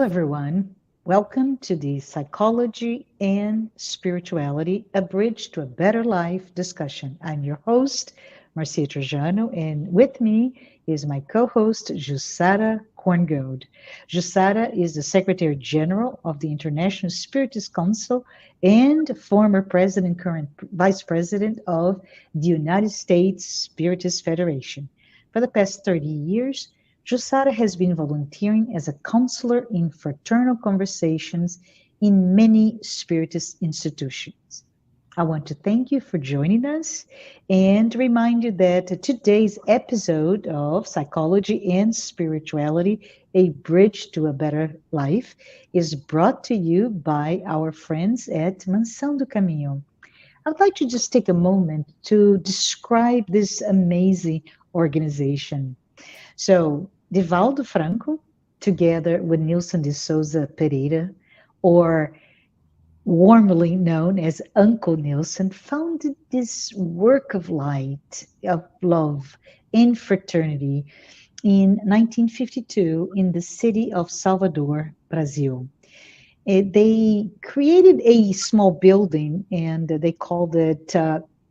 everyone. Welcome to the Psychology and Spirituality, a Bridge to a Better Life discussion. I'm your host, Marcia Trajano, and with me is my co-host, Jussara Korngold. Jussara is the Secretary General of the International Spiritist Council and former President, current Vice President of the United States Spiritist Federation. For the past 30 years, Jussara has been volunteering as a counselor in fraternal conversations in many Spiritist institutions. I want to thank you for joining us and remind you that today's episode of Psychology and Spirituality, a Bridge to a Better Life, is brought to you by our friends at Mansão do Caminho. I'd like to just take a moment to describe this amazing organization. So, Divaldo Franco, together with Nilson de Souza Pereira, or warmly known as Uncle Nilson, founded this work of light, of love, and fraternity in 1952 in the city of Salvador, Brazil. They created a small building and they called it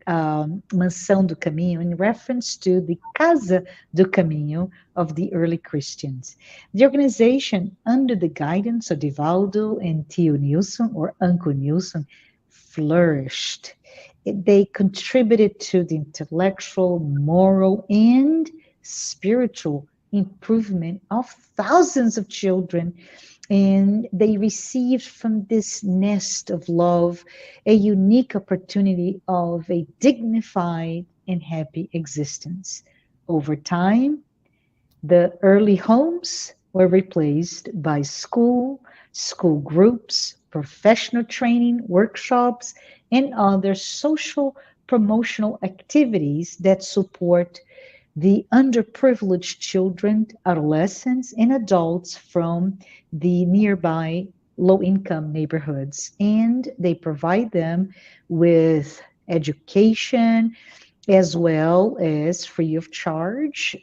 Mansão do Caminho, in reference to the Casa do Caminho of the early Christians. The organization, under the guidance of Divaldo and Tio Nilson, or Uncle Nilson, flourished. They contributed to the intellectual, moral, and spiritual improvement of thousands of children, and they received from this nest of love a unique opportunity of a dignified and happy existence. Over time, the early homes were replaced by school groups, professional training, workshops, and other social promotional activities that support the underprivileged children, adolescents, and adults from the nearby low-income neighborhoods. And they provide them with education as well as free of charge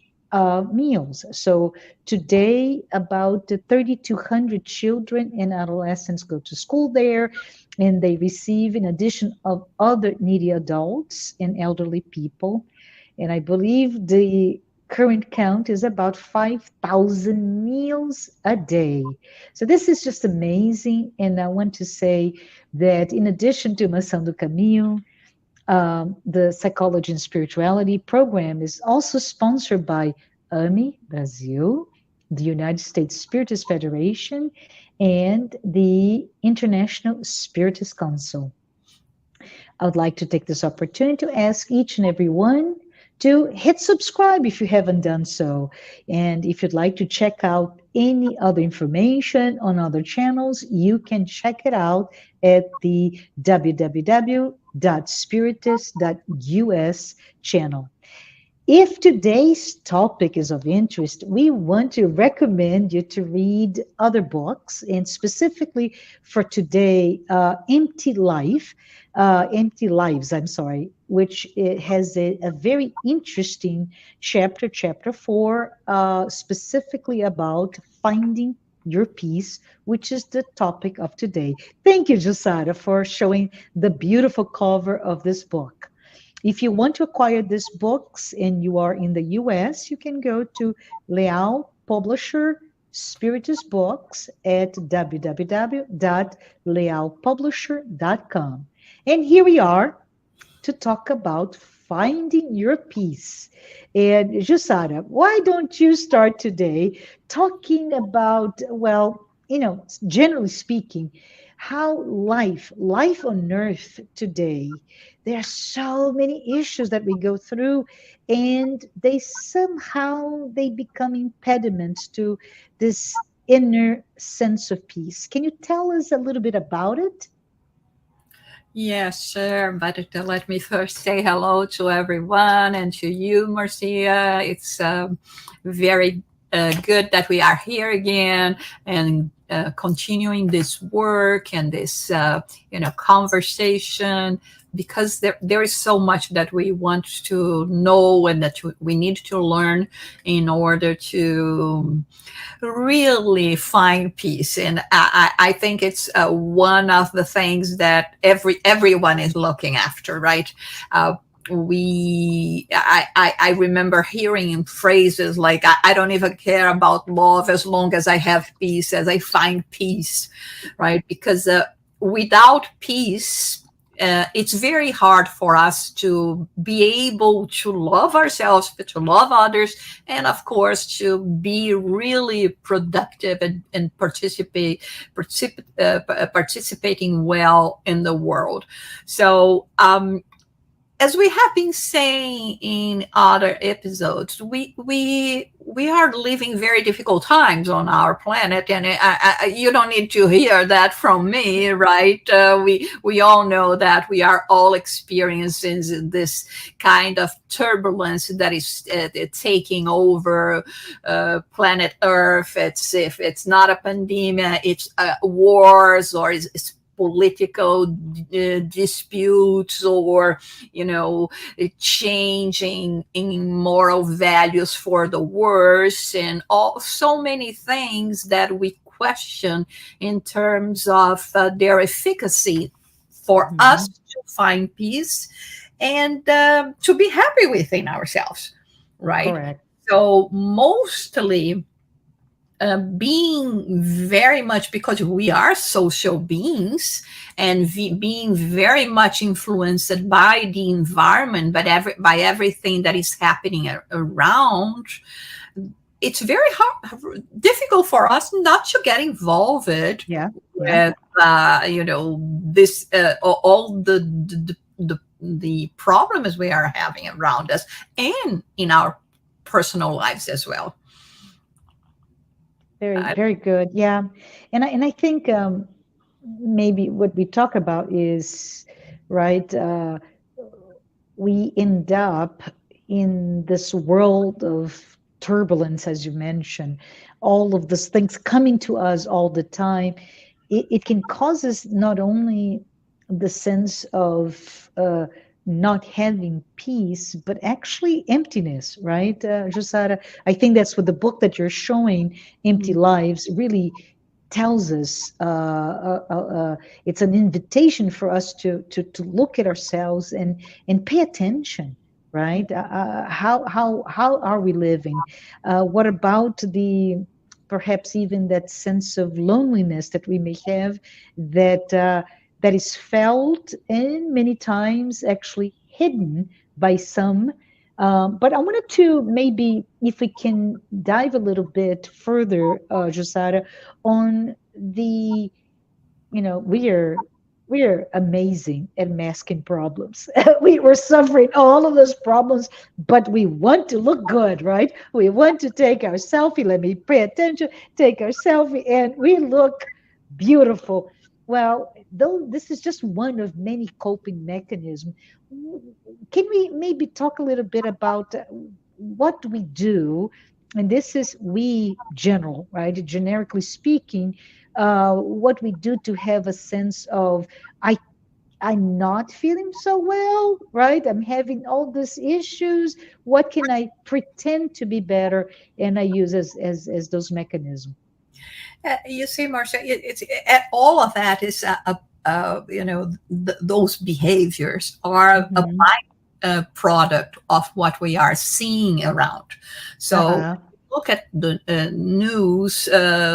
meals. So today, about 3,200 children and adolescents go to school there, and they receive, in addition of other needy adults and elderly people, and I believe the current count is about 5,000 meals a day. So this is just amazing. And I want to say that in addition to Mansão do Caminho, the Psychology and Spirituality program is also sponsored by AMI Brazil, the United States Spiritist Federation, and the International Spiritist Council. I would like to take this opportunity to ask each and every one to hit subscribe if you haven't done so. And if you'd like to check out any other information on other channels, you can check it out at the www.spiritist.us channel. If today's topic is of interest, we want to recommend you to read other books, and specifically for today, Empty Lives, which it has a very interesting chapter 4, specifically about finding your peace, which is the topic of today. Thank you, Jussara, for showing the beautiful cover of this book. If you want to acquire these books and you are in the US, you can go to Leal Publisher Spiritist Books at www.lealpublisher.com. And here we are to talk about finding your peace. And Jussara, why don't you start today talking about, well, generally speaking, how life on earth today, there are so many issues that we go through, and they become impediments to this inner sense of peace. Can you tell us a little bit about it? Yes, sure. But let me first say hello to everyone and to you, Marcia. It's very good that we are here again and continuing this work and this, conversation because there is so much that we want to know and that we need to learn in order to really find peace. And I think it's one of the things that everyone is looking after, right? I remember hearing phrases like, I don't even care about love as long as I have peace, as I find peace, right? Because without peace, it's very hard for us to be able to love ourselves, but to love others, and of course to be really productive and participating well in the world. So as we have been saying in other episodes, we are living very difficult times on our planet, and you don't need to hear that from me, right? We all know that we are all experiencing this kind of turbulence that is taking over planet Earth. If it's not a pandemic, it's wars, or it's political disputes, or changing in moral values for the worse, and so many things that we question in terms of their efficacy for us to find peace and to be happy within ourselves, right? Correct. So mostly being very much, because we are social beings, and being very much influenced by the environment, but by everything that is happening around, it's very difficult for us not to get involved with this all the problems we are having around us and in our personal lives as well. Very, very good. Yeah. And I think maybe what we talk about is, right, we end up in this world of turbulence, as you mentioned, all of these things coming to us all the time. It can cause us not only the sense of not having peace, but actually emptiness, right, Jussara? I think that's what the book that you're showing, Empty Lives, really tells us. It's an invitation for us to look at ourselves and pay attention, right? How are we living? What about the perhaps even that sense of loneliness that we may have, that is felt and many times actually hidden by some. But I wanted to maybe, if we can dive a little bit further, Jussara, on the, we are amazing at masking problems. We're suffering all of those problems, but we want to look good, right? We want to take our selfie. Let me pay attention. Take our selfie, and we look beautiful. Well, though this is just one of many coping mechanisms, can we maybe talk a little bit about what we do? And this is we general, right? Generically speaking, what we do to have a sense of I'm not feeling so well, right? I'm having all these issues. What can I pretend to be better? And I use as those mechanisms. You see, Marcia, all of that is those behaviors are a byproduct of what we are seeing around. So look at the news.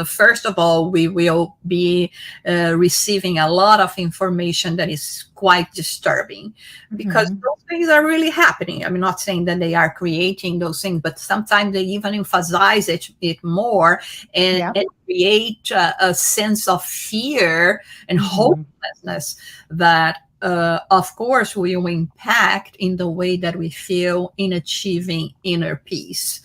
First of all, we will be receiving a lot of information that is quite disturbing, because those things are really happening. I'm not saying that they are creating those things, but sometimes they even emphasize it more and create a sense of fear and hopelessness that of course will impact in the way that we feel in achieving inner peace.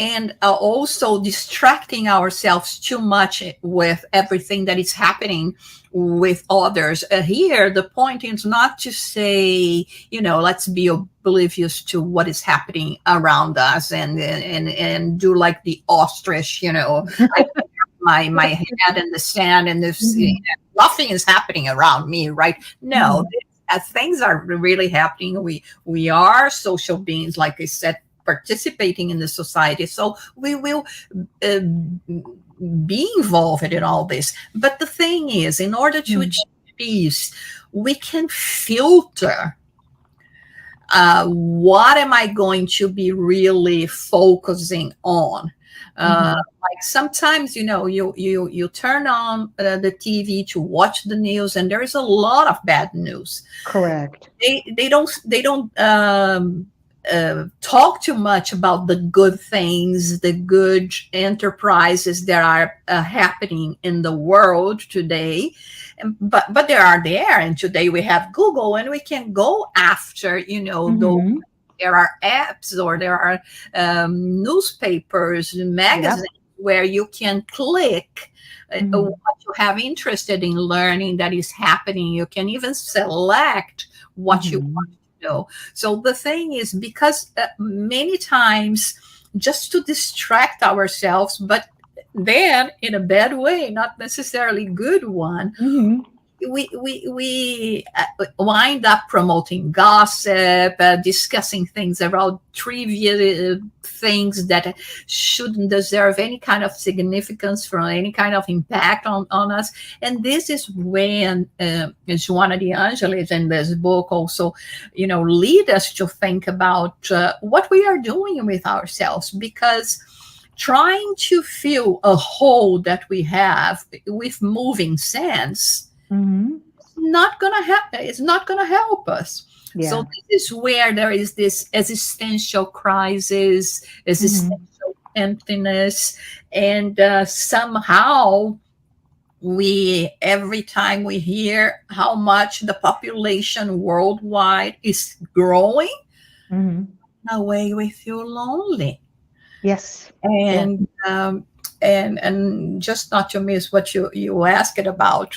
And also distracting ourselves too much with everything that is happening with others. Here, the point is not to say, let's be oblivious to what is happening around us and do like the ostrich, I my head in the sand and this Mhm. nothing is happening around me, right? No, Mhm. as things are really happening, we are social beings, like I said, participating in the society. So we will uh, be involved in all this. But the thing is, in order to Mhm. achieve peace, we can filter what am I going to be really focusing on? Mhm. Like sometimes, you turn on the TV to watch the news, and there is a lot of bad news. Correct. They don't talk too much about the good things, the good enterprises that are happening in the world today. But they are there, and today we have Google, and we can go after those. Mhm. There are apps, or there are newspapers, Yep. magazines where you can click what Mhm. you have interested in learning that is happening. You can even select what you want Mhm. to know. So the thing is, because many times, just to distract ourselves, but then in a bad way, not necessarily good one, Mhm. we wind up promoting gossip, discussing things about trivia, things that shouldn't deserve any kind of significance from any kind of impact on us. And this is when Joanna de Angelis in this book also, lead us to think about what we are doing with ourselves, because trying to fill a hole that we have with moving sense Mhm. not gonna it's not gonna help us. So Yeah. this is where there is this existential crisis, Mhm. existential emptiness, and somehow we every time we hear how much the population worldwide is growing, Mhm. away we feel lonely. Yes. Yeah. And just not to miss what you asked about,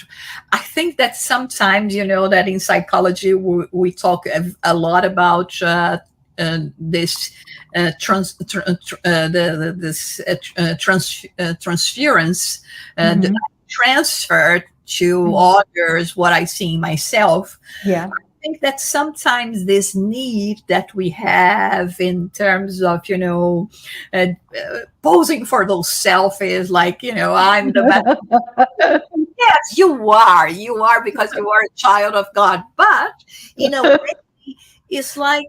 I think that sometimes that in psychology we talk a lot about this this transference, the Mhm. transfer to Mhm. others what I see in myself. Yeah. Think that sometimes this need that we have in terms of posing for those selfies, like I'm the best. Yes, you are because you are a child of God, but in a way it's like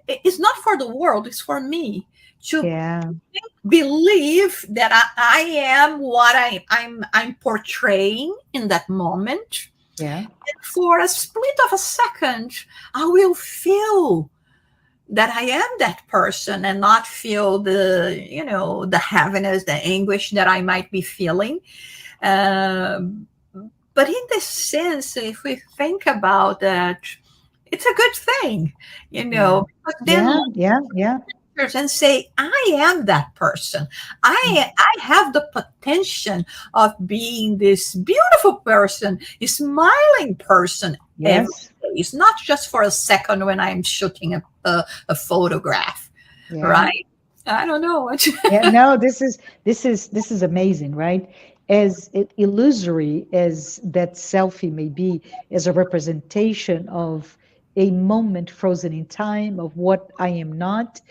it's not for the world, it's for me to Yeah. believe that I am what I'm portraying in that moment. Yeah. For a split of a second, I will feel that I am that person and not feel the heaviness, the anguish that I might be feeling. Um, but in this sense, if we think about that, it's a good thing, Yeah. because then Yeah. Yeah. Yeah. and say, I am that person. I have the potential of being this beautiful person, a smiling person every Yes. day. It's not just for a second when I'm shooting a photograph, Yeah. right? I don't know what. Yeah, no, this is amazing, right? As illusory as that selfie may be, as a representation of a moment frozen in time of what I am not,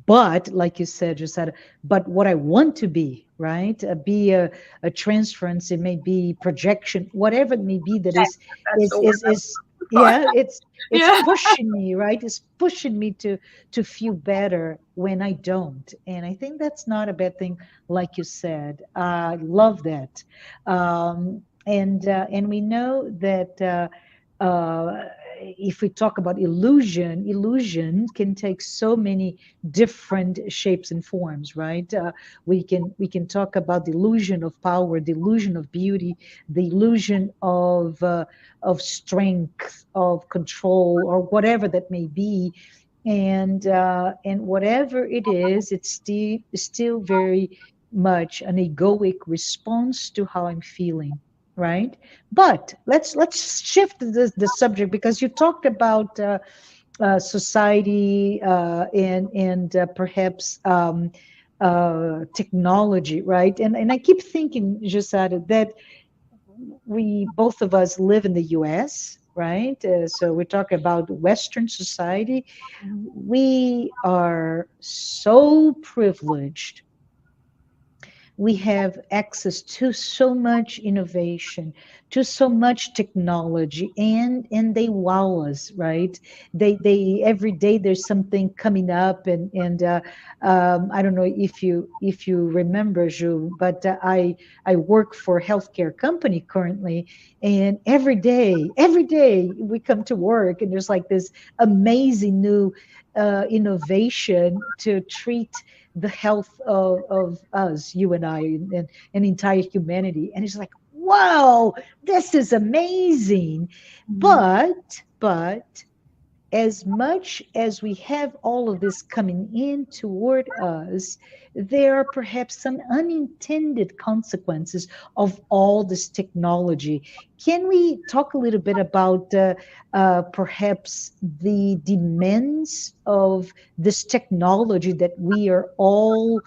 but like you said, Jussara, but what I want to be, right? Be a transference, it may be projection, whatever it may be that That's is the word is I'm is looking for. yeah, it's Yeah. pushing me, right? It's pushing me to feel better when I don't. And I think that's not a bad thing, like you said. I love that. And we know that if we talk about illusion can take so many different shapes and forms, right? We can talk about the illusion of power, the illusion of beauty, the illusion of strength, of control, or whatever that may be. And whatever it is, it's still very much an egoic response to how I'm feeling, right? But let's shift the subject, because you talked about society, and perhaps technology, right? And I keep thinking, Jussara, that we both of us live in the US, right? So we talk about Western society. We are so privileged. We have access to so much innovation, to so much technology, and they wow us, right? They every day there's something coming up, and I don't know if you remember, Ju, but I work for a healthcare company currently, and every day we come to work, and there's like this amazing new innovation to treat the health of us, you and I, and entire humanity. And it's like, wow, this is amazing. But as much as we have all of this coming in toward us, there are perhaps some unintended consequences of all this technology. Can we talk a little bit about perhaps the demands of this technology that we are all,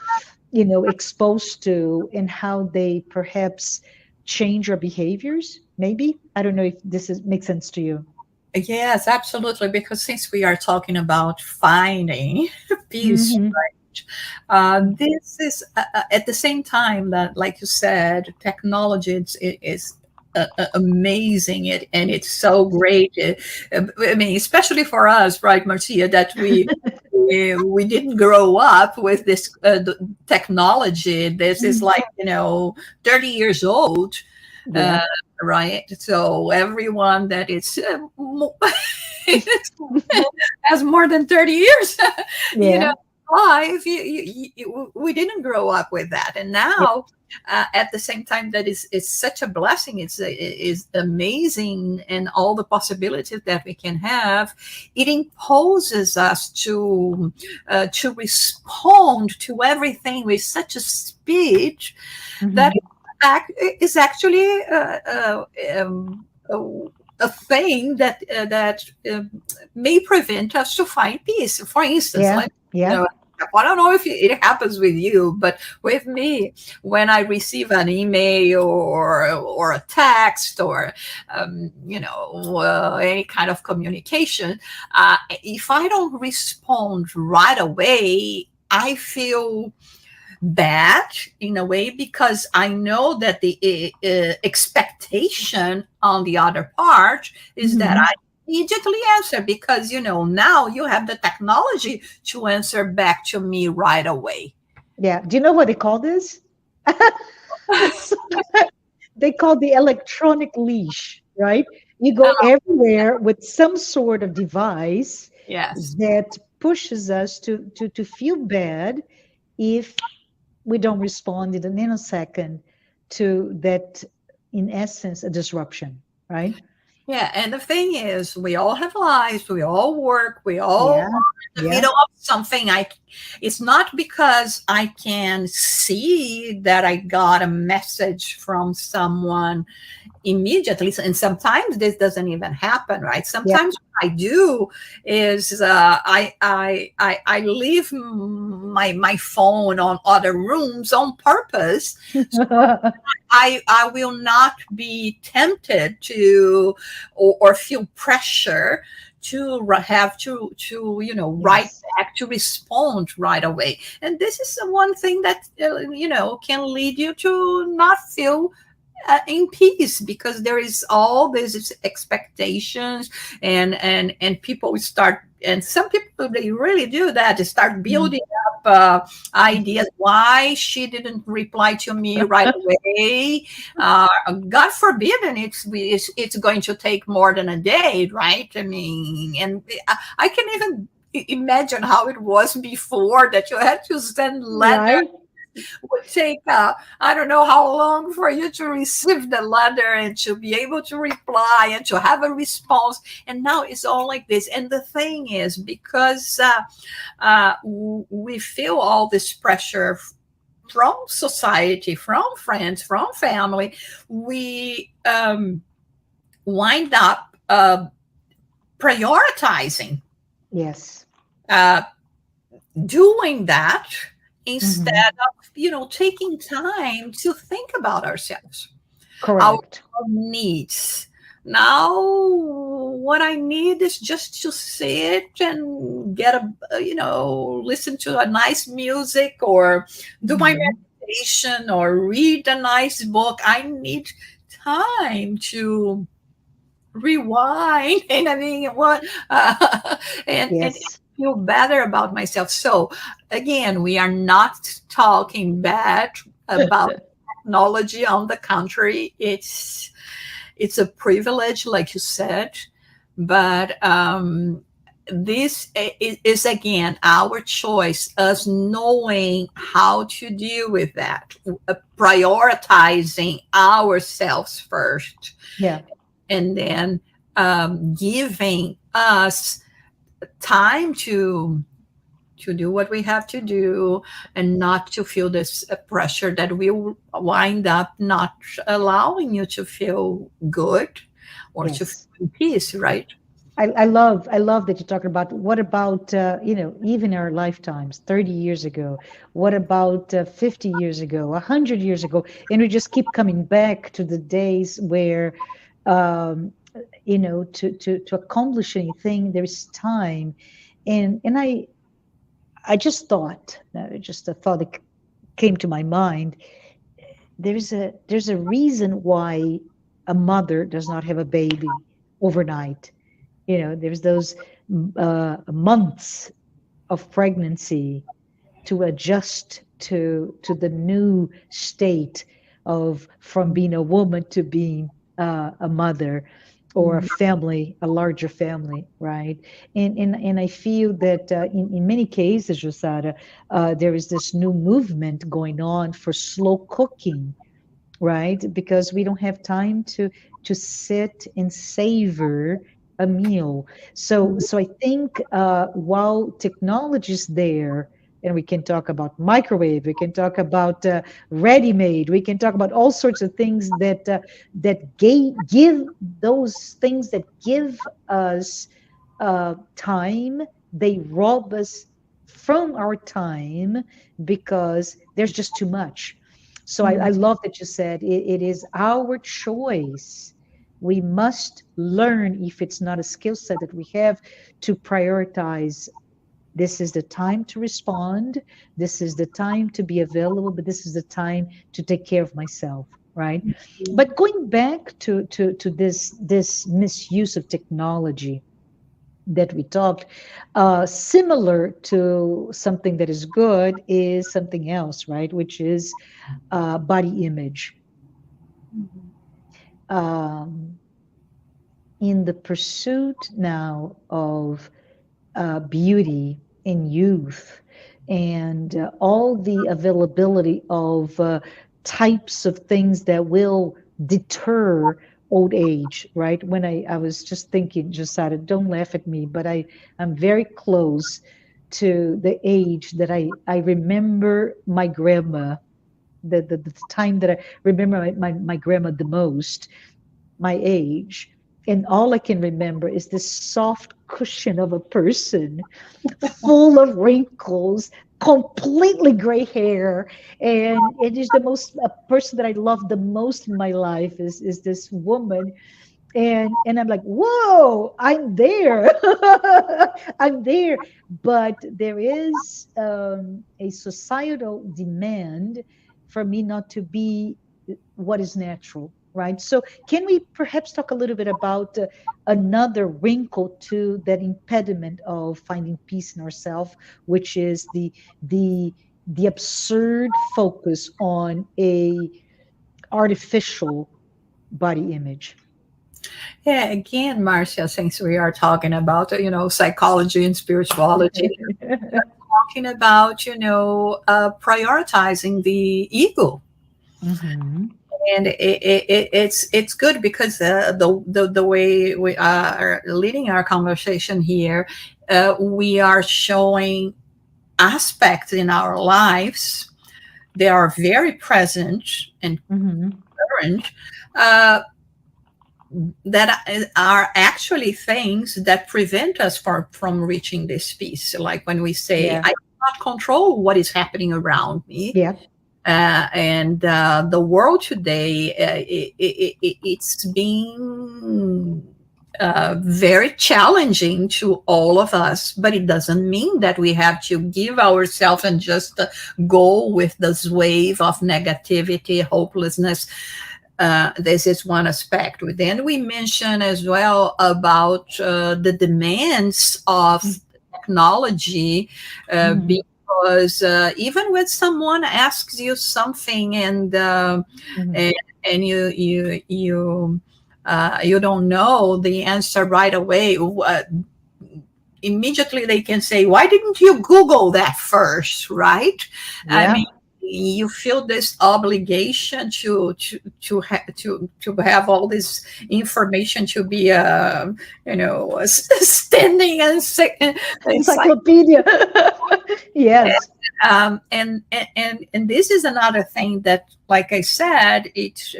exposed to, and how they perhaps change our behaviors? Maybe I don't know if this makes sense to you. Yes, absolutely. Because since we are talking about finding peace, Hmm. right? This is at the same time that, like you said, technology is amazing. And it's so great. I mean, especially for us, right, Marcia, that we didn't grow up with this technology. This is like 30 years old, uh, Yeah. right? So everyone that is has more than 30 years, you know, Yeah. life, we didn't grow up with that. And Yeah. now, at the same time, that is such a blessing. It's is amazing, and all the possibilities that we can have. It imposes us to respond to everything with such a speed that Hmm. is actually a thing that may prevent us to find peace. For instance, Yeah. like you Yeah. know. I don't know if it happens with you, but with me, when I receive an email or a text or any kind of communication, if I don't respond right away, I feel bad in a way, because I know that the expectation on the other part is that Hmm. I immediately answer, because now you have the technology to answer back to me right away. Yeah. Do you know what they call this? So, they call the electronic leash, right? You go everywhere with some sort of device Yes. that pushes us to feel bad if we don't respond in a nanosecond to that, in essence, a disruption, right? Yeah, and the thing is, we all have lives, we all work, we all Yeah. are in the Yeah. middle of something. It's not because I can see that I got a message from someone immediately, and sometimes this doesn't even happen, right? Yeah. Sometimes what I do is I leave my phone on other rooms on purpose. I will not be tempted to, or feel pressure to have to write Yes. back, to respond right away. And this is the one thing that can lead you to not feel in peace, because there is all these expectations, and people start, and some people, they really do that. They start Mm. building up ideas why she didn't reply to me right away. God forbid, and it's going to take more than a day, right? I mean, and I can even imagine how it was before, that you had to send letters. Right. Would take I don't know how long for you to receive the letter and to be able to reply and to have a response. And now it's all like this. And the thing is, because we feel all this pressure from society, from friends, from family, we wind up prioritizing Yes. uh, doing that instead Mm-hmm. of, taking time to think about ourselves, our Correct. needs. Now, what I need is just to sit and get listen to a nice music, or do my Mm-hmm. meditation, or read a nice book. I need time to rewind and I mean what and Yes. feel better about myself. So again, we are not talking bad about technology. On the contrary, it's a privilege, like you said, but this is again our choice, us knowing how to deal with that, prioritizing ourselves first, Yeah. and then giving us time to do what we have to do, and not to feel this pressure that will wind up not allowing you to feel good or to feel Yes. in peace, right? I love that you're talking about what about even our lifetimes 30 years ago, what about 50 years ago, 100 years ago, and we just keep coming back to the days where um, to accomplish anything there is time, and I just thought, just a thought that came to my mind. There's a reason why a mother does not have a baby overnight. There's those months of pregnancy to adjust to the new state of from being a woman to being a mother, or a Mhm. family, a larger family, right? And I feel that in many cases, Jussara, there is this new movement going on for slow cooking, right? Because we don't have time to sit and savor a meal. So I think while technology is there, and we can talk about microwave, we can talk about ready-made, we can talk about all sorts of things give those things that give us time. They rob us from our time because there's just too much. So I love that you said it is our choice. We must learn, if it's not a skill set that we have, to prioritize. This is the time to respond. This is the time to be available, but this is the time to take care of myself, right? But going back to this misuse of technology that we talked, similar to something that is good is something else, right? Which is body image. Um, in the pursuit now of beauty in youth, and all the availability of types of things that will deter old age, right? When I was just thinking, Josiah, don't laugh at me, but I'm very close to the age that I remember my grandma, the time that I remember my grandma the most, my age. And all I can remember is this soft cushion of a person, full of wrinkles, completely gray hair. And it is the most a person that I love the most in my life is this woman. And I'm like, whoa, I'm there. I'm there. But there is a societal demand for me not to be what is natural, right? So can we perhaps talk a little bit about another wrinkle to that impediment of finding peace in ourselves, which is the the absurd focus on a artificial body image. Yeah, again, Marcia, since we are talking about, psychology and spirituality, talking about, prioritizing the ego. Hmm. And it's good because the way we are leading our conversation here, we are showing aspects in our lives. They are very present and Hmm. current, uh, that are actually things that prevent us from reaching this peace. Like when we say, Yeah. cannot control what is happening around me. Yeah. And the world today, it's being very challenging to all of us, but it doesn't mean that we have to give ourselves and just go with this wave of negativity, hopelessness. This is one aspect. Then we mentioned as well about the demands of technology, because even when someone asks you something and, and you don't know the answer right away, immediately they can say, why didn't you Google that first, right? Yeah. I mean, you feel this obligation to have all this information, to be standing and encyclopedia. Yes. And this is another thing that, like I said, it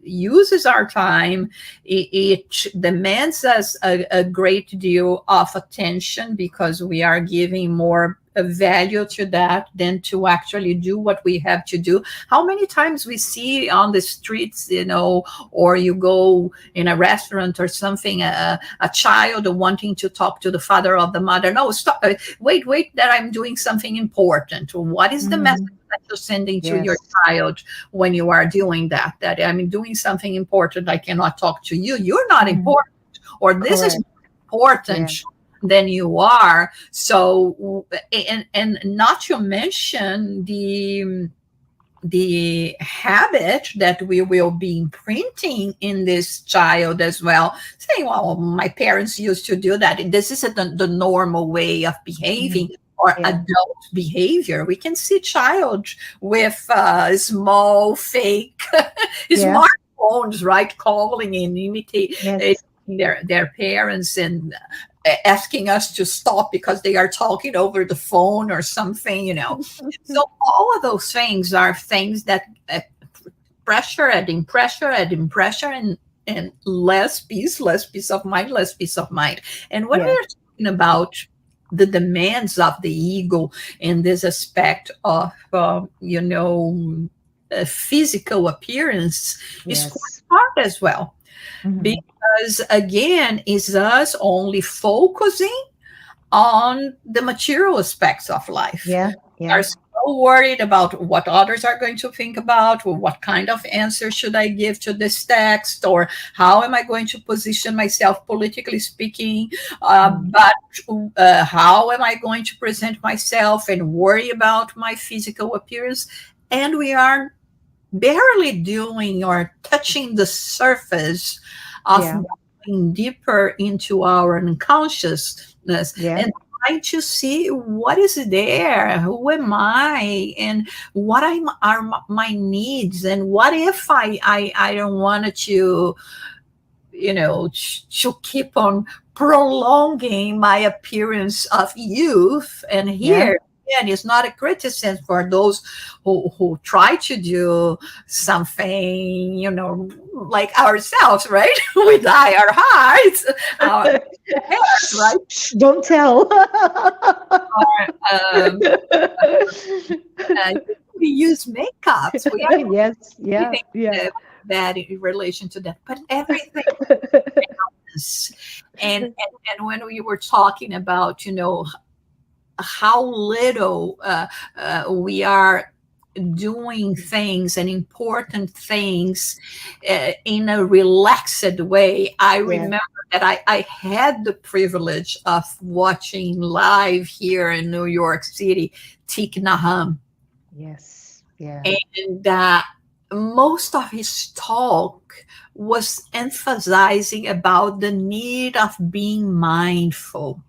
uses our time. It demands us a great deal of attention, because we are giving more value to that than to actually do what we have to do. How many times we see on the streets, or you go in a restaurant or something, a child wanting to talk to the father or the mother. No, stop, wait, that I'm doing something important. What is the message that you're sending to your child when you are doing that? That I'm doing something important, I cannot talk to you, you're not important, or this is important than you are. So, and not to mention the habit that we will be imprinting in this child as well, saying, well, my parents used to do that, this is the normal way of behaving, or adult behavior. We can see child with small fake smartphones, right, calling and imitating their parents, and asking us to stop because they are talking over the phone or something. So all of those things are things that pressure, adding pressure, and less peace of mind. And when we're talking about the demands of the ego in this aspect of physical appearance, is quite hard as well. Because again, is us only focusing on the material aspects of life. We are so worried about what others are going to think about, or what kind of answer should I give to this text, or how am I going to position myself politically speaking, but how am I going to present myself, and worry about my physical appearance. And we are barely doing or touching the surface of going deeper into our unconsciousness, and trying to see what is there, who am I, and what are my needs, and what if I don't want to to keep on prolonging my appearance of youth. And here again, it's not a criticism for those who try to do something, like ourselves, right? We dye our hearts, our hairs, right? Don't tell. We use makeups. We are bad in relation to that, but everything. And when we were talking about, how little we are doing things and important things in a relaxed way. I remember that I had the privilege of watching live here in New York City, Thich Nhat Hanh. And most of his talk was emphasizing about the need of being mindful.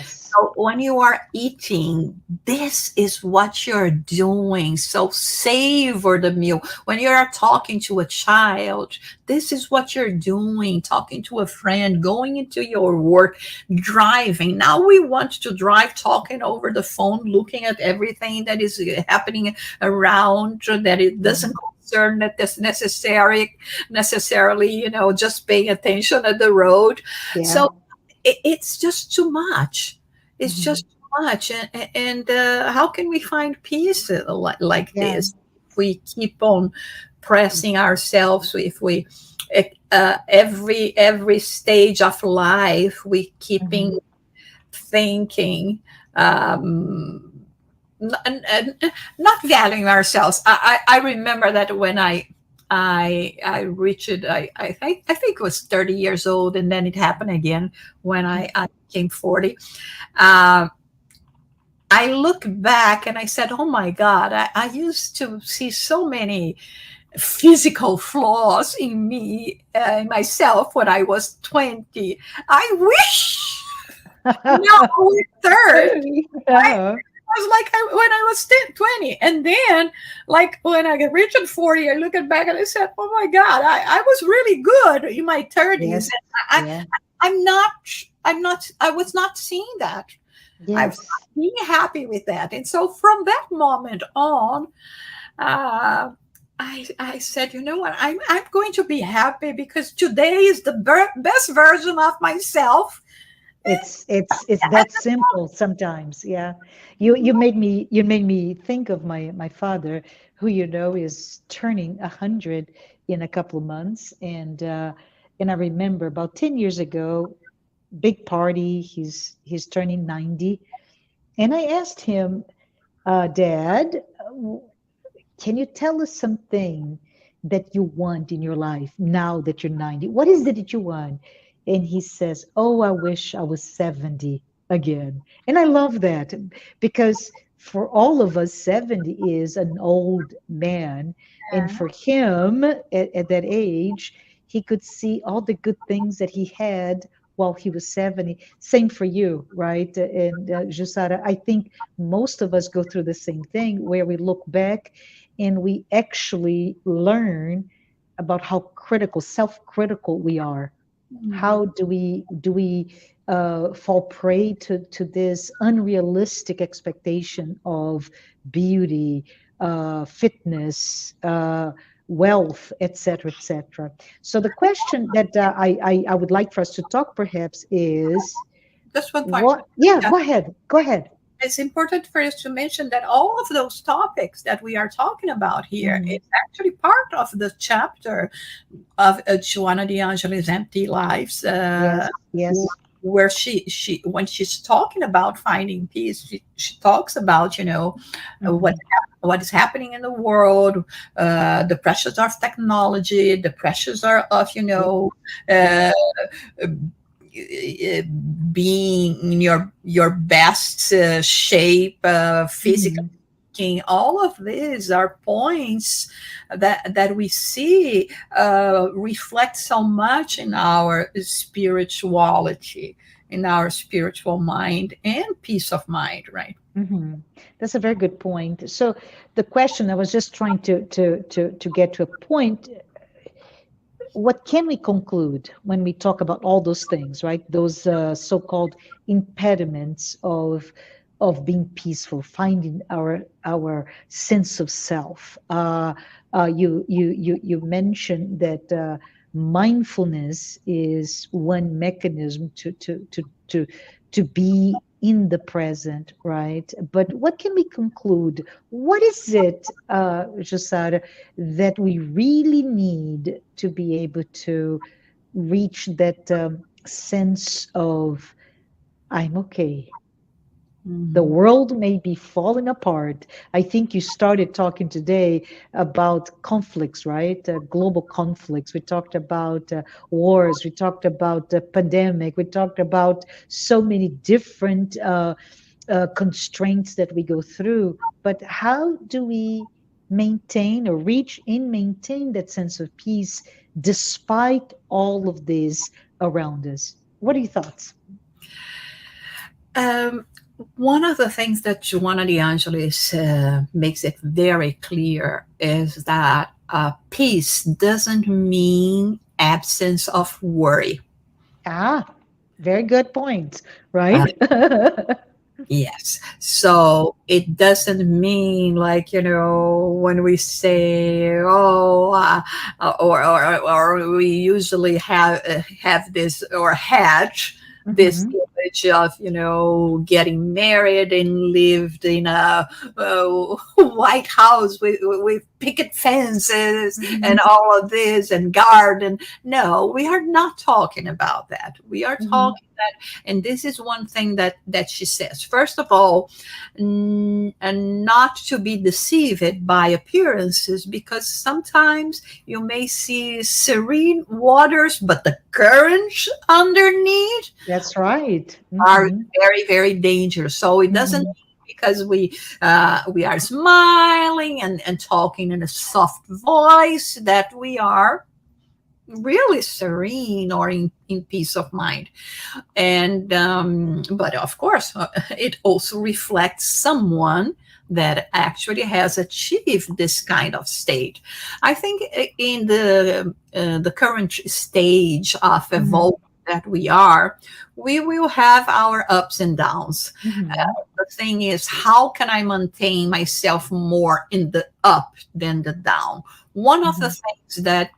So when you are eating, this is what you're doing. So savor the meal. When you are talking to a child, this is what you're doing. Talking to a friend, going into your work, driving. Now we want to drive, talking over the phone, looking at everything that is happening around, that it doesn't concern that that's necessarily, just paying attention at the road. So it's just too much. It's just too much. And how can we find peace like Yeah. this? If we keep on pressing ourselves, if we every stage of life we Hmm. keeping thinking, um, not valuing ourselves. I remember that when I reached I think it was 30 years old, and then it happened again when I became 40. Um, I look back and I said, "Oh my God! I used to see so many physical flaws in me, in myself when I was 20. I wish now with 30." Uh-huh. I was like when I was 20, and then like when I get reached 40, I look back and I said, "Oh my God, I was really good in my 30s." Yes. And Yeah. I'm not, I was not seeing that. I was Yes. not being happy with that. And so from that moment on, uh, I said, you know what, I'm going to be happy because today is the best version of myself. It's that simple sometimes. Yeah. You made me think of my father, who is turning 100 in a couple of months, and I remember about 10 years ago, big party. He's turning 90, and I asked him, Dad, can you tell us something that you want in your life now that you're 90? What is it that you want? And he says, "Oh, I wish I was 70 again." And I love that, because for all of us, 70 is an old man. And for him, at that age, he could see all the good things that he had while he was 70. Same for you, right? And Jussara, I think most of us go through the same thing, where we look back and we actually learn about how critical, self-critical we are. Mhm. How do we fall prey to this unrealistic expectation of beauty, fitness, wealth, etc., etc.? So the question that I would like for us to talk perhaps is, Just one point. what? Yeah, go ahead, go ahead. It's important for us to mention that all of those topics that we are talking about here Mhm. is actually part of the chapter of Joanna de Angelis' Empty Lives, Yes, yes. where she when she's talking about finding peace, she talks about what Mhm. what is happening in the world, the pressures of technology, the pressures are of Yep. uh, Yes. being in your best shape, physically Mhm. speaking. All of these are points that we see reflect so much in our spirituality, in our spiritual mind and peace of mind, right? Mhm. That's a very good point. So the question, I was just trying to get to a point. What can we conclude when we talk about all those things, right? Those so-called impediments of being peaceful, finding our sense of self. You mentioned that mindfulness is one mechanism to be in the present, right? But what can we conclude? What is it, Jussara, that we really need to be able to reach that sense of, I'm okay? The Mhm. world may be falling apart. I think you started talking today about conflicts, right? Global conflicts. We talked about wars. We talked about the pandemic. We talked about so many different constraints that we go through. But how do we maintain or reach and maintain that sense of peace despite all of this around us? What are your thoughts? Um, One of the things that Joanna de Angelis makes it very clear is that peace doesn't mean absence of worry. Ah, very good point, Uh, right? yes. So it doesn't mean like, when we say, oh, or we usually have this or hatch this Hmm. image of, getting married and lived in a White House with picket fences and Mhm. all of this and garden. No, we are not talking about that. We are Mhm. talking that, and this is one thing that she says. First of all, and not to be deceived by appearances, because sometimes you may see serene waters, but the currents underneath That's right. are Mhm. very, very dangerous. So it doesn't Mhm. mean because we are smiling and talking in a soft voice that we are really serene or in peace of mind. And but of course, it also reflects someone that actually has achieved this kind of state. I think in the current stage of Mhm. evolvement that we will have our ups and downs. Mhm. The thing is, how can I maintain myself more in the up than the down? One of the Mhm. things that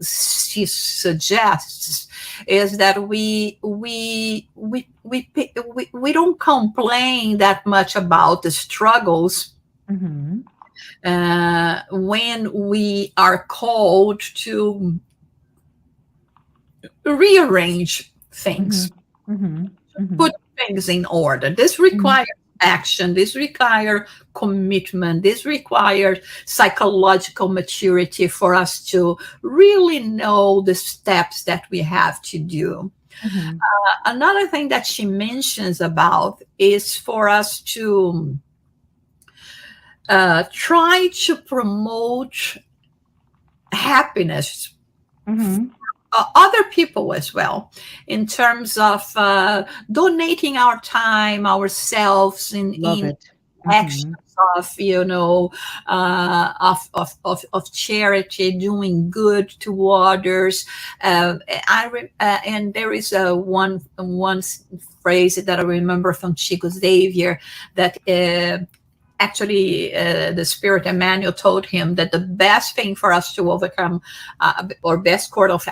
she suggests is that we don't complain that much about the struggles Mhm. when we are called to rearrange things, Mhm. Mhm. put Mhm. things in order. This Mhm. requires action, this requires commitment, this requires psychological maturity for us to really know the steps that we have to do. Mhm. Another thing that she mentions about is for us to try to promote happiness, Mhm. other people as well, in terms of donating our time, ourselves Love in it. actions Mhm. of of charity, doing good to others. And there is a one phrase that I remember from Chico Xavier that actually the spirit Emmanuel told him that the best thing for us to overcome or best course of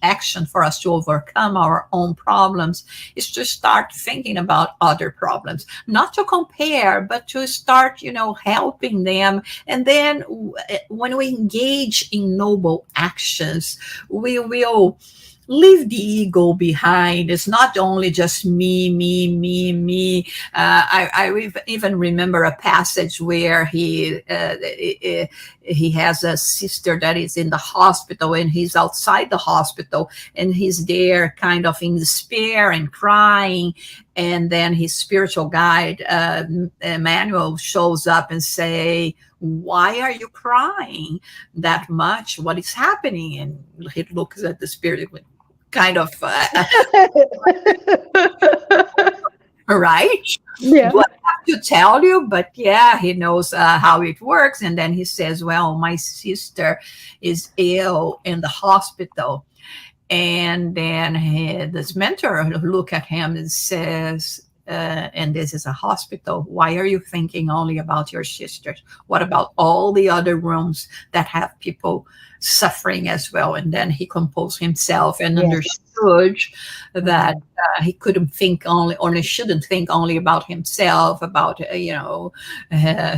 action for us to overcome our own problems is to start thinking about other problems, not to compare, but to start helping them. And then when we engage in noble actions, we will leave the ego behind. It's not only just me, me, me, me. I even remember a passage where he has a sister that is in the hospital, and he's outside the hospital, and he's there kind of in despair and crying. And then his spiritual guide, Emmanuel, shows up and say, why are you crying that much? What is happening? And he looks at the spirit with kind of right. Yeah. Do I have to tell you? But yeah, he knows how it works. And then he says, well, my sister is ill in the hospital. And then this mentor look at him and says, and this is a hospital. Why are you thinking only about your sisters? What about all the other rooms that have people suffering as well? And then he composed himself and Yes. understood that Mhm. he couldn't think only, or he shouldn't think only about himself, about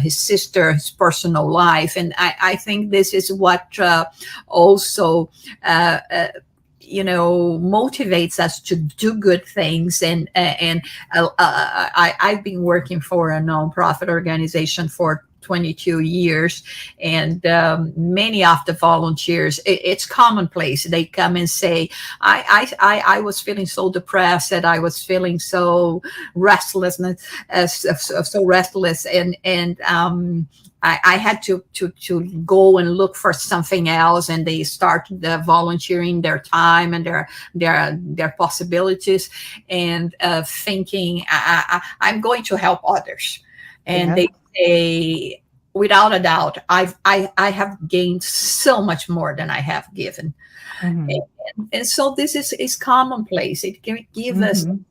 his sister, his personal life. And I think this is what also. Motivates us to do good things. I've been working for a nonprofit organization for 22 years, and many of the volunteers, it's commonplace. They come and say, I was feeling so depressed, and I was feeling so restlessness, so restless, and I had to go and look for something else, and they start volunteering their time and their possibilities, and thinking I'm going to help others, and Yeah. they say, without a doubt, I have gained so much more than I have given, Mhm. and so this is commonplace. It can give us Mhm.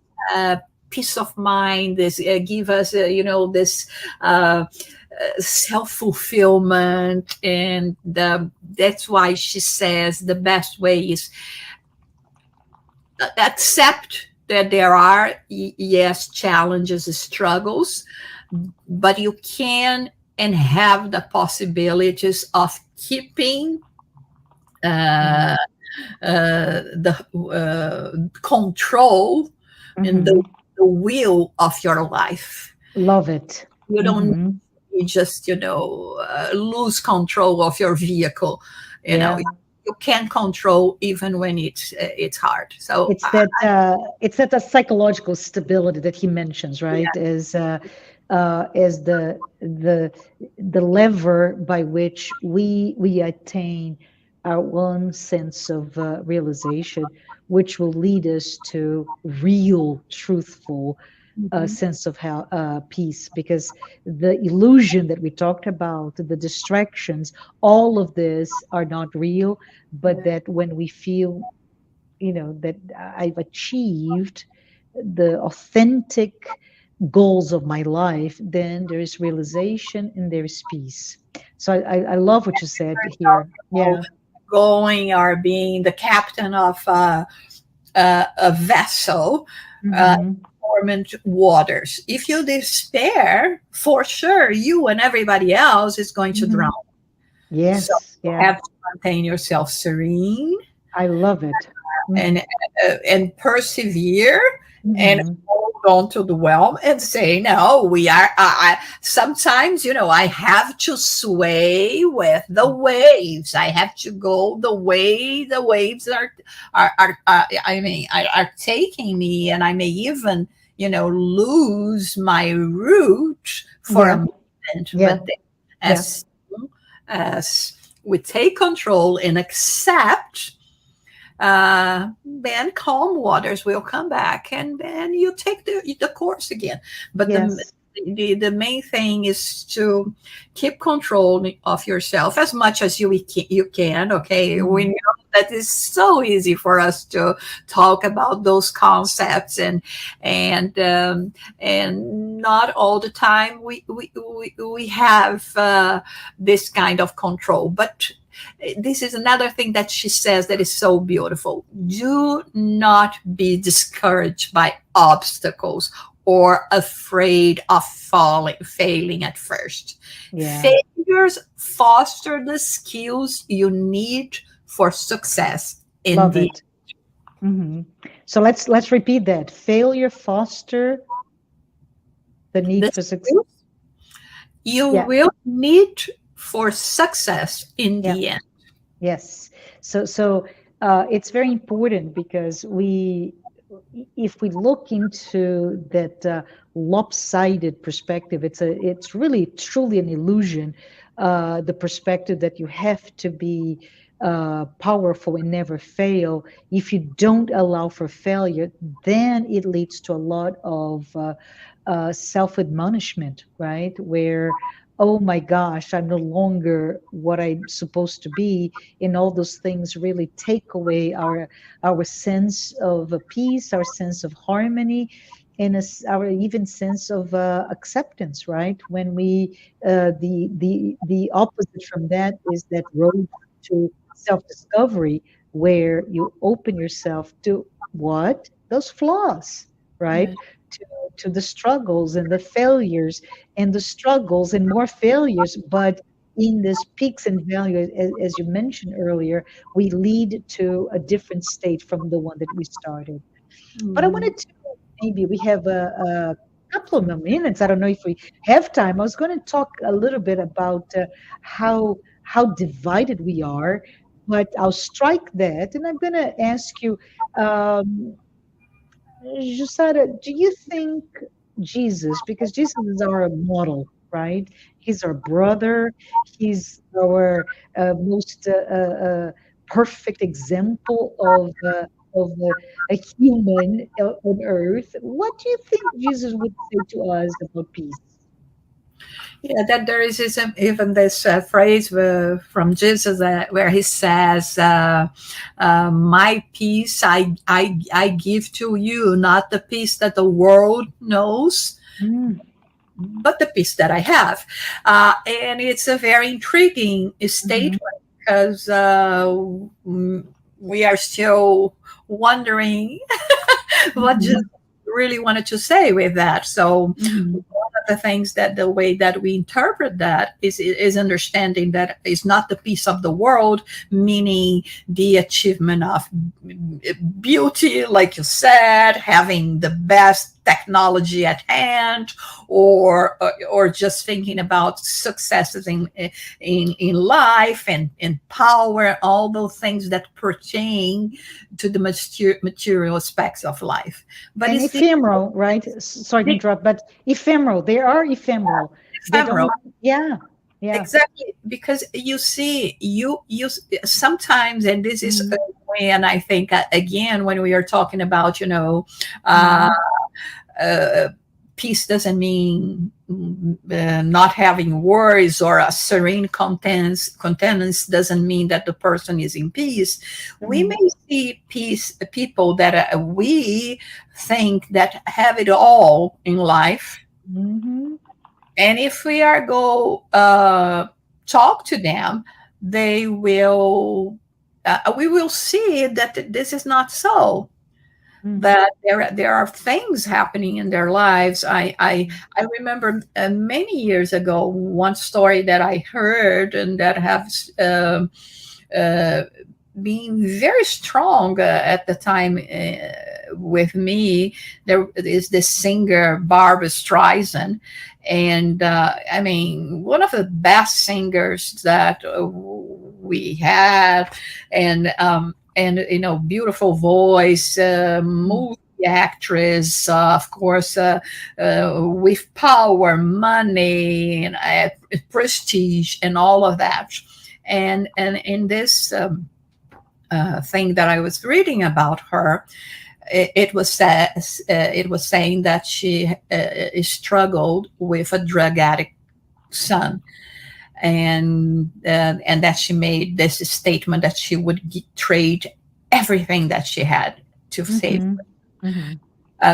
peace of mind. This give us this self-fulfillment, and that's why she says the best way is accept that there are, yes, challenges, struggles, but you can and have the possibilities of keeping uh, Mhm. the control and Mhm. the will of your life. Love it. You don't Mhm. you just lose control of your vehicle. Yeah. You can control even when it's hard. So It's that psychological stability that he mentions, right? yeah. As the lever by which we attain our own sense of realization, which will lead us to real, truthful Mhm. sense of how peace. Because the illusion that we talked about, the distractions, all of this are not real, but that when we feel that I've achieved the authentic goals of my life, then there is realization and there is peace. So I love what you said here. Of Yeah. going or being the captain of a vessel, Hmm. dormant waters. If you despair, for sure, you and everybody else is going to Hmm. drown. So Yes. you Yeah. have to maintain yourself serene I love it. and and persevere and Mm-hmm. hold on to the whelm and say no. We are. Sometimes I have to sway with the waves. I have to go the way the waves are taking me, and I may even lose my route for a Yeah. moment. Yeah. But Yeah. as soon as we take control and accept, then calm waters will come back, and then you take the course again. But Yes. the main thing is to keep control of yourself as much as you can. Okay, we Hmm. know that is so easy for us to talk about those concepts, and not all the time we have this kind of control. But this is another thing that she says that is so beautiful. Do not be discouraged by obstacles or afraid of failing at first. Yeah. Failures foster the skills you need for success in Love the it. Hmm. So let's repeat that. Failure foster the need the for success. skills you Yeah. will need for success in Yeah. the end. Yes. It's very important because if we look into that lopsided perspective, it's really truly an illusion. The perspective that you have to be powerful and never fail. If you don't allow for failure, then it leads to a lot of self-admonishment, right? Where, oh my gosh, I'm no longer what I'm supposed to be, and all those things really take away our sense of peace, our sense of harmony, and our even sense of acceptance, right? When we the opposite from that is that road to self-discovery, where you open yourself to what those flaws, right? Yeah. To the struggles and the failures and the struggles and more failures, but in this peaks and valleys, as you mentioned earlier, we lead to a different state from the one that we started. But I Mhm. wanted to, maybe we have a couple of more minutes. I don't know if we have time. I was going to talk a little bit about how divided we are, but I'll strike that, and I'm going to ask you, um, Jussara, do you think Jesus, because Jesus is our model, right? He's our brother. He's our most perfect example of a human on earth. What do you think Jesus would say to us about peace? Yeah, that there is even this phrase from Jesus where he says, "My peace I give to you, not the peace that the world knows, Mm, but the peace that I have." And it's a very intriguing mhm, statement because we are still wondering what just Mhm. really wanted to say with that. So Mhm. one of the things that the way that we interpret that is understanding that it's not the peace of the world, meaning the achievement of beauty, like you said, having the best technology at hand, or just thinking about successes in life and power, all those things that pertain to the material aspects of life. But And it's ephemeral, right? Sorry to the interrupt, but ephemeral. They are ephemeral. They ephemeral. don't. Yeah. Yeah. Exactly, because you see, you sometimes, and this is Mhm. when I think again when we are talking about, uh, Mhm. uh, peace doesn't mean not having worries, or a serene contentment doesn't mean that the person is in peace. We Mhm. may see peace people that we think that have it all in life, Mhm. and if we are go talk to them, they will we will see that this is not so, Mhm. that there are things happening in their lives. I remember many years ago one story that I heard, and that has uh, been very strong at the time with me. There is this singer Barbara Streisand, and I mean, one of the best singers that we had, and beautiful voice, Mhm. movie actress, of course, with power, money, and prestige, and all of that. And in this thing that I was reading about her, it was saying that she struggled with a drug addict son, and that she made this statement that she would trade everything that she had to save. Mhm. Mhm.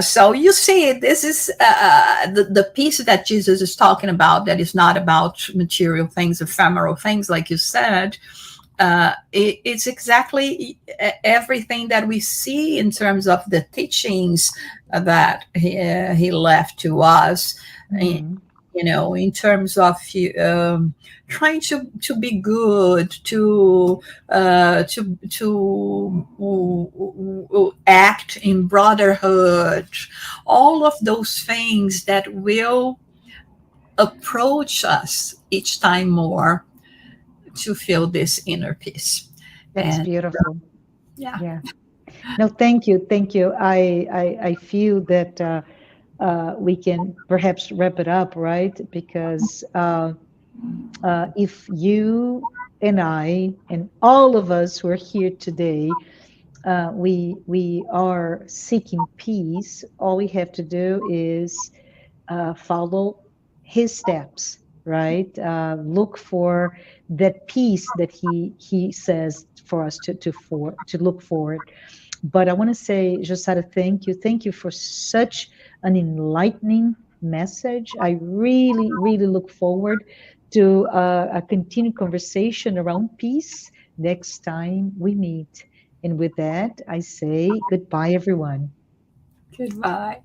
So you see, this is the piece that Jesus is talking about, that is not about material things, ephemeral things, like you said. It's exactly everything that we see in terms of the teachings that he left to us, in, Mhm. in terms of trying to be good, to act in brotherhood, all of those things that will approach us each time more to feel this inner peace. That's And beautiful. yeah, Yeah. No, thank you. Thank you. I feel that we can perhaps wrap it up, right? Because if you and I and all of us who are here today, we are seeking peace, all we have to do is follow his steps, right? Look for that peace that he says for us to look for it. But I want to say, Jussara, thank you for such an enlightening message. I really, really look forward to a continued conversation around peace next time we meet. And with that, I say goodbye, everyone. goodbye.